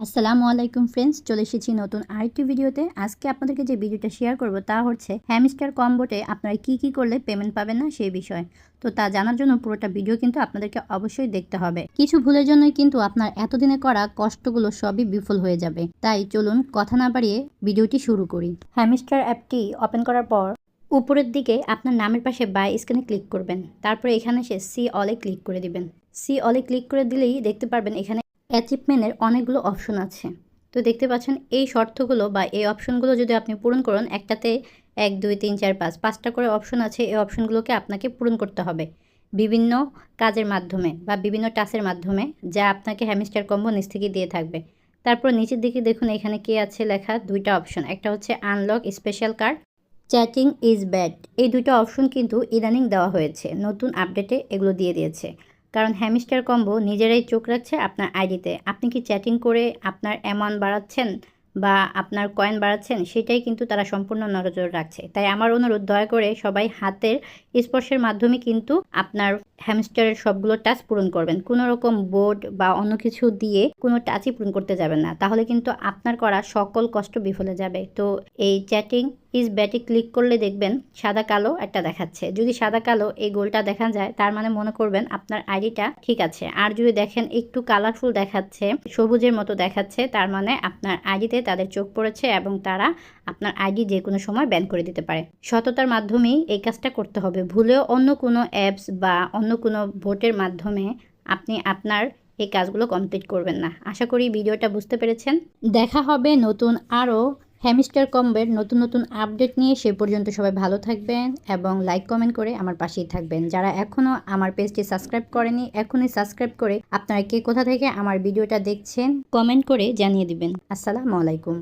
আসসালামু আলাইকুম ফ্রেন্ডস, চলে এসেছি নতুন আরেকটি ভিডিওতে। আজকে আপনাদেরকে যে ভিডিওটা শেয়ার করব তা হচ্ছে হ্যামস্টার কম্বোতে আপনারা কি করলে পেমেন্ট পাবেন না সেই বিষয়। তো তা জানার জন্য পুরোটা ভিডিও কিন্তু আপনাদেরকে অবশ্যই দেখতে হবে। কিছু ভুলের জন্যই কিন্তু আপনার এতদিনে করা কষ্টগুলো সবই বিফল হয়ে যাবে। তাই চলুন কথা না বাড়িয়ে ভিডিওটি শুরু করি। হ্যামস্টার অ্যাপটি ওপেন করার পর উপরের দিকে আপনার নামের পাশে বাই স্ক্যানে ক্লিক করবেন। তারপরে এখানে এসে সি অলে ক্লিক করে দিবেন। সি অলে ক্লিক করে দিলেই দেখতে পারবেন এখানে অ্যাচিভমেন্টের অনেকগুলো অপশন আছে। তো দেখতে পাচ্ছেন এই শর্তগুলো বা এই অপশনগুলো যদি আপনি পূরণ করেন, একটাতে 1 2 3 4 5 5টা করে অপশন আছে। এই অপশনগুলোকে আপনাকে পূরণ করতে হবে বিভিন্ন কাজের মাধ্যমে বা বিভিন্ন টাস্কের মাধ্যমে, যা আপনাকে হ্যামস্টার কম্বো নিচ থেকে দিয়ে থাকবে। তারপর নিচের দিকে দেখুন এখানে কি আছে লেখা, দুইটা অপশন। একটা হচ্ছে unlock special card, chatting is bad. এই দুটো অপশন কিন্তু ইদানিং দেওয়া হয়েছে, নতুন আপডেটে এগুলো দিয়ে দিয়েছে। কারণ হ্যামস্টার কম্বো নিজেরাই চোখ রাখছে আপনার আইডিতে। আপনি কি চ্যাটিং করে আপনার অ্যামাউন্ট বাড়াচ্ছেন বা আপনার কয়েন বাড়াচ্ছেন, সেটাই কিন্তু তারা সম্পূর্ণ নজর রাখছে। তাই আমার অনুরোধ, দয়া করে সবাই হাতের স্পর্শের মাধ্যমে কিন্তু আপনার হ্যামস্টারের সবগুলো টাস্ক পূরণ করবেন। কোনো রকম বোর্ড বা অন্য কিছু দিয়ে কোনো টাচই পূরণ করতে যাবেন না, তাহলে কিন্তু আপনার করা সকল কষ্ট বিফলে যাবে। তো এই চ্যাটিং ইজ ব্যাটে ক্লিক করলে দেখবেন সাদা কালো একটা দেখাচ্ছে। যদি সাদা কালো এই গোলটা দেখা যায়, তার মানে মনে করবেন আপনার আইডিটা ঠিক আছে। আর যদি দেখেন একটু কালারফুল দেখাচ্ছে, সবুজের মতো দেখাচ্ছে, তার মানে আপনার আইডিতে তাদের চোখ পড়েছে এবং তারা আপনার আইডি যে কোনো সময় ব্যান করে দিতে পারে। সততার মাধ্যমেই এই কাজটা করতে হবে। ভুলেও অন্য কোনো অ্যাপস বা অন্য কোনো ভোটের মাধ্যমে আপনি আপনার এই কাজগুলো কমপ্লিট করবেন না। আশা করি ভিডিওটা বুঝতে পেরেছেন। দেখা হবে নতুন আরও হ্যামস্টার কম্বোর নতুন আপডেট নিয়ে। সে পর্যন্ত সবাই ভালো থাকবেন এবং লাইক কমেন্ট করে আমার পাশেই থাকবেন। যারা এখনও আমার পেজটি সাবস্ক্রাইব করেনি, এখনই সাবস্ক্রাইব করে আপনারা কে কোথা থেকে আমার ভিডিওটা দেখছেন কমেন্ট করে জানিয়ে দিবেন। আসসালামু আলাইকুম।